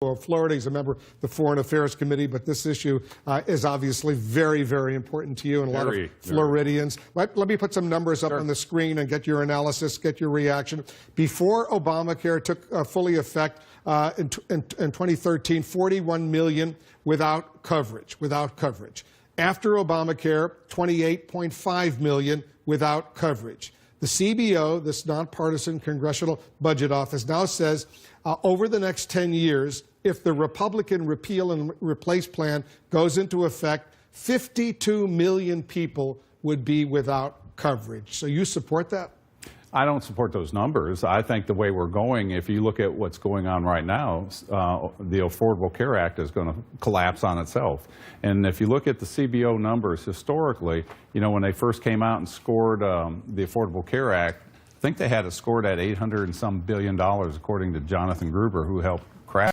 Adolfo of Florida. He's a member of the Foreign Affairs Committee, but this issue is obviously very, very important to you and a lot of Floridians. Let me put some numbers up on the screen and get your analysis, get your reaction. Before Obamacare took fully effect in 2013, 41 million without coverage. After Obamacare, 28.5 million without coverage. The CBO, this nonpartisan Congressional Budget Office, now says over the next 10 years, if the Republican repeal and replace plan goes into effect, 52 million people would be without coverage. So you support that? I don't support those numbers. I think the way we're going, if you look at what's going on right now, the Affordable Care Act is going to collapse on itself. And if you look at the CBO numbers historically, you know, when they first came out and scored the Affordable Care Act, I think they had it scored at $800 and some billion, according to Jonathan Gruber, who helped craft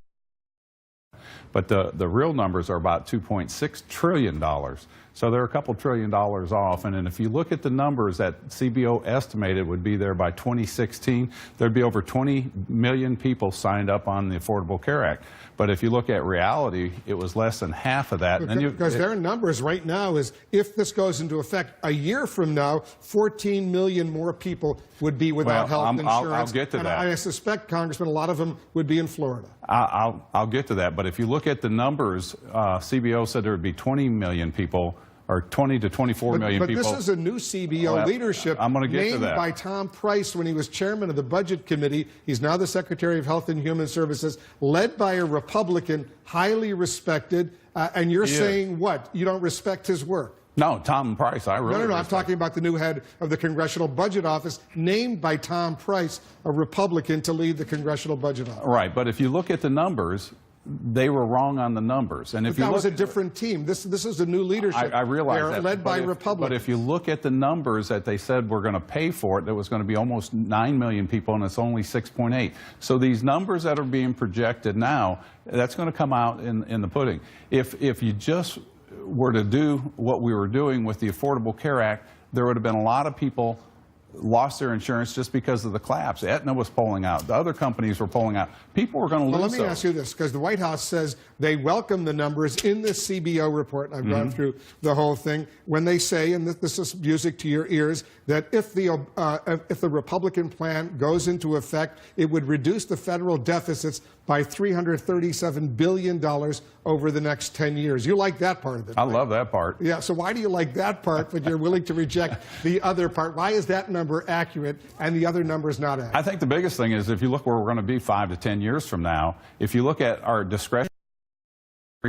it. But the real numbers are about $2.6 trillion. So they're a couple $1 trillion off. And then if you look at the numbers that CBO estimated would be there by 2016, there'd be over 20 million people signed up on the Affordable Care Act. But if you look at reality, it was less than half of that. Because their numbers right now is, if this goes into effect, a year from now, 14 million more people would be without health insurance. I'll get to that. I suspect, Congressman, a lot of them would be in Florida. I'll get to that. But if you look at the numbers, CBO said there would be 20 million people, or 20 to 24 million people. But this is a new CBO leadership named by Tom Price when he was chairman of the Budget Committee. He's now the Secretary of Health and Human Services, led by a Republican, highly respected. And you're saying what? You don't respect his work? No, Tom Price, I really No, I'm talking about the new head of the Congressional Budget Office, named by Tom Price, a Republican, to lead the Congressional Budget Office. Right, but if you look at the numbers, they were wrong on the numbers. And if that was a different team. This is a new leadership. I realize that. Led by Republicans. But if you look at the numbers that they said we're going to pay for it, there was going to be almost 9 million people, and it's only 6.8. So these numbers that are being projected now, that's going to come out in the pudding. If you just were to do what we were doing with the Affordable Care Act, there would have been a lot of people lost their insurance just because of the collapse. Aetna was pulling out. The other companies were pulling out. People were going to lose. Well, let me ask you this, because the White House says they welcome the numbers in this CBO report, and I've gone through the whole thing, when they say, and this is music to your ears, that if the Republican plan goes into effect, it would reduce the federal deficits by $337 billion over the next 10 years. You like that part of it? I love that part. Yeah, so why do you like that part, but you're willing to reject the other part? Why is that number accurate and the other number is not accurate? I think the biggest thing is, if you look where we're going to be 5 to 10 years from now, if you look at our discretionary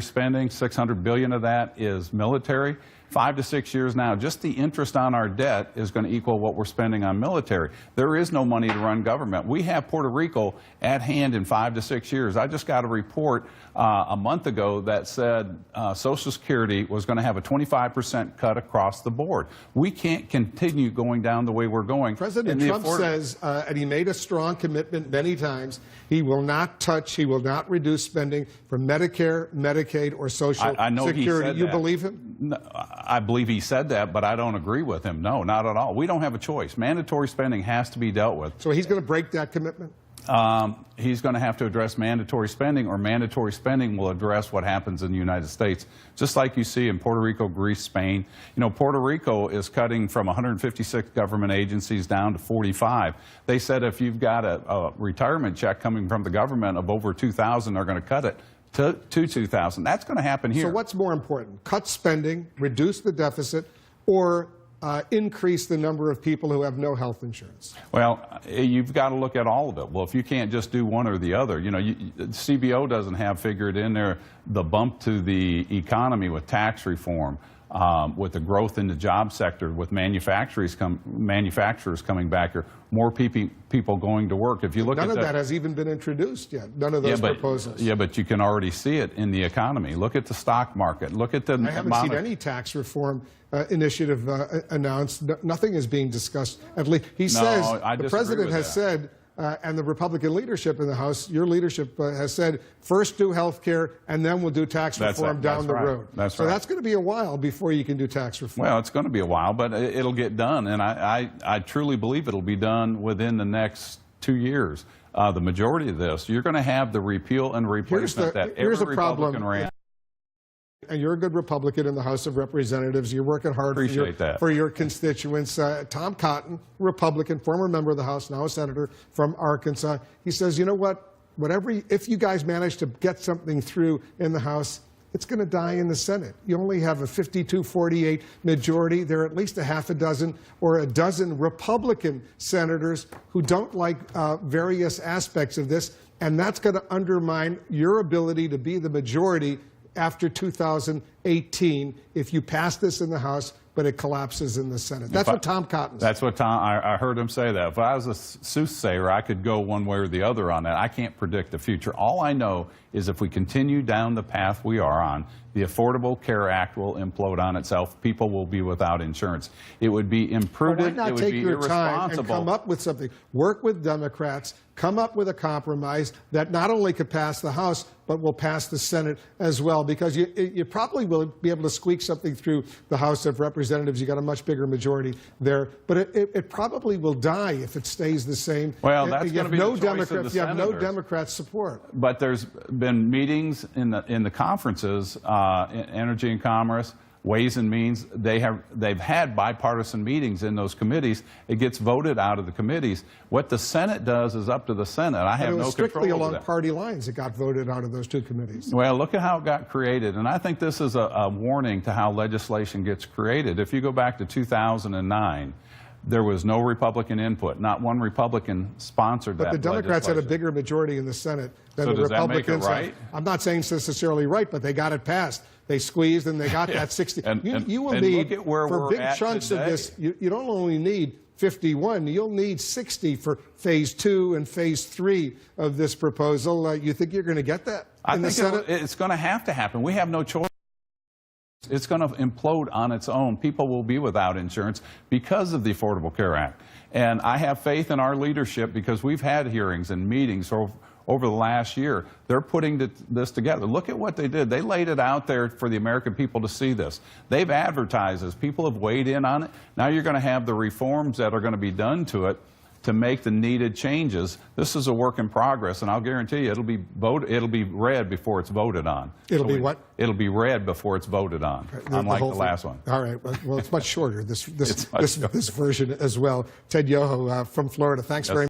spending, $600 billion of that is military. 5 to 6 years now, just the interest on our debt is going to equal what we're spending on military. There is no money to run government. We have Puerto Rico at hand in 5 to 6 years. I just got a report a month ago that said Social Security was going to have a 25% cut across the board. We can't continue going down the way we're going. President Trump says, and he made a strong commitment many times, he will not touch, he will not reduce spending for Medicare, Medicaid, or Social Security. You believe him? No, I believe he said that, but I don't agree with him. No, not at all. We don't have a choice. Mandatory spending has to be dealt with. So he's going to break that commitment? He's going to have to address mandatory spending, or mandatory spending will address what happens in the United States, just like you see in Puerto Rico, Greece, Spain. You know, Puerto Rico is cutting from 156 government agencies down to 45. They said if you've got a retirement check coming from the government of over $2,000, they're going to cut it to $2,000. That's going to happen here. So what's more important, cut spending, reduce the deficit, or increase the number of people who have no health insurance? Well, you've got to look at all of it. Well, if you can't just do one or the other, you know, CBO doesn't have figured in there the bump to the economy with tax reform, with the growth in the job sector, with manufacturers coming back here, more people going to work. If you look None of that has even been introduced yet. None of those proposals. Yeah, but you can already see it in the economy. Look at the stock market. Look at the. I haven't seen any tax reform initiative announced. Nothing is being discussed. At least he says the president has said. And the Republican leadership in the House, your leadership has said, first do health care, and then we'll do tax reform down the road. So that's going to be a while before you can do tax reform. Well, it's going to be a while, but it'll get done. And I truly believe it'll be done within the next 2 years. the majority of this, you're going to have the repeal and replacement that every Republican ran. And you're a good Republican in the House of Representatives. You're working hard for your constituents. Tom Cotton, Republican, former member of the House, now a senator from Arkansas. He says, you know what? If you guys manage to get something through in the House, it's going to die in the Senate. You only have a 52-48 majority. There are at least a half a dozen or a dozen Republican senators who don't like various aspects of this, and that's going to undermine your ability to be the majority after 2018 if you pass this in the House, but it collapses in the Senate. That's what Tom Cotton said. That's what Tom, I heard him say that. If I was a soothsayer, I could go one way or the other on that. I can't predict the future. All I know is if we continue down the path we are on, the Affordable Care Act will implode on itself. People will be without insurance. It would be imprudent. Why not take your time and come up with something? Work with Democrats, come up with a compromise that not only could pass the House, but will pass the Senate as well, because you probably will be able to squeak something through the House of Representatives. You got a much bigger majority there, but it probably will die if it stays the same. Well, that's going to be the choice of the senators. You have no Democrat support. But there's been meetings in the conferences, Energy and Commerce, Ways and Means. They've had bipartisan meetings in those committees. It gets voted out of the committees. What the Senate does is up to the Senate. I have no control over that. It was strictly along party lines. It got voted out of those two committees. Well, look at how it got created. And I think this is a warning to how legislation gets created. If you go back to 2009, there was no Republican input. Not one Republican sponsored that legislation. But the Democrats had a bigger majority in the Senate than the Republicans. That make it right? I'm not saying it's necessarily right, but they got it passed. They squeezed and they got that 60. You will need, for big chunks of this, you don't only need 51, you'll need 60 for phase 2 and phase 3 of this proposal. You think you're going to get that in the Senate? It's going to have to happen. We have no choice. It's going to implode on its own. People will be without insurance because of the Affordable Care Act. And I have faith in our leadership because we've had hearings and meetings over the last year. They're putting this together. Look at what they did. They laid it out there for the American people to see this. They've advertised this. People have weighed in on it. Now you're going to have the reforms that are going to be done to it to make the needed changes. This is a work in progress, and I'll guarantee you it'll be read before it's voted on. It'll be what? It'll be read before it's voted on, unlike the last one. All right. Well, it's much shorter, this version as well. Ted Yoho from Florida, thanks very much.